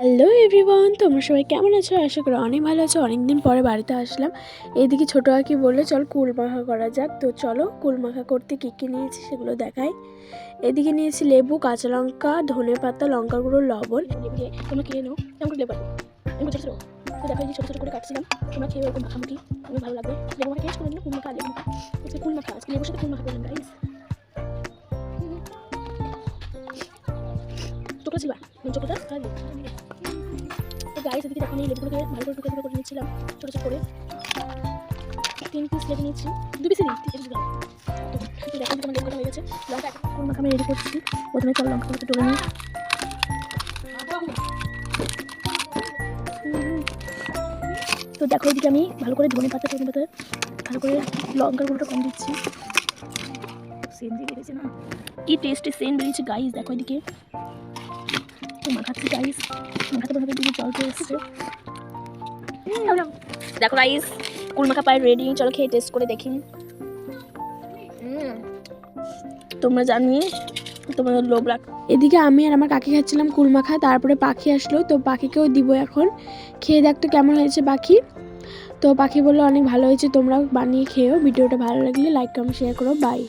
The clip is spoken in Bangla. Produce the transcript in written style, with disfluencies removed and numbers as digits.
হ্যালো এভরিওয়ান, তোমরা সবাই কেমন আছো? আশা করি অনেক ভালো আছো। অনেকদিন পরে বাড়িতে আসলাম। এইদিকে ছোটো কাকি বললো চল কুল মাখা করা যাক। তো চলো কুল মাখা করতে কী কী নিয়েছি সেগুলো দেখাই। এদিকে নিয়েছি লেবু, কাঁচা লঙ্কা, ধনে পাতা, লঙ্কা গুঁড়ো, লবণ। তোমরা খেয়ে নাও কেমন করে লেবু ছোটো ছোটো তো দেখো, এই ছোটো ছোটো করে কাটছিলাম। তোমরা খেয়ে ওরকম মাখামাখি খুবই ভালো লাগবে। লেবু মাখা টেস্ট করে নিল। কুল মাখা লেবু মাখা আজকে কুল মাখা, আজকে লেবুর সাথে কুল মাখা করলাম গাইস। চোখটা ছিল চোখটা খালি। তো গাইস এদিকে দেখো, এই লেবুগুলোকে ভালো করে টুকরো করে নিচ্ছিলাম ছোটো ছোটো করে। 3 পিস লেবু নিচ্ছি, 2 পিসই নিচ্ছি। তো দেখো তোমার লেবু হয়ে গেছে। লঙ্কা কুল মাখা আমি রেডি করছি। প্রথমে চল লঙ্কা একটু তুলে নিই। তো দেখো এদিকে আমি ভালো করে ধনে পাতা ভালো করে লঙ্কার গুঁড়োটা কম দিচ্ছি। সেন্ট বেরিয়েছে না, কি টেস্টি সেন্ট বেরিয়েছে গাইস। দেখো এদিকে মাখাচ্ছি গাইস, মাখাতে মাখাতে দিকে জল পেয়ে এসছে। দেখো গাইস কুল মাখা প্রায় রেডি। চলো খেয়ে টেস্ট করে দেখি। তোমরা জানি তোমাদের লোভ রাখ। এদিকে আমি আর আমার কাকি খাচ্ছিলাম কুল মাখা। তারপরে পাখি আসলো, তো পাখিকেও দিব এখন। খেয়ে দেখতো কেমন হয়েছে পাখি। তো পাখি বললো অনেক ভালো হয়েছে, তোমরাও বানিয়ে খেয়েও। ভিডিওটা ভালো লাগলে লাইক কমেন্ট শেয়ার করো। বাই।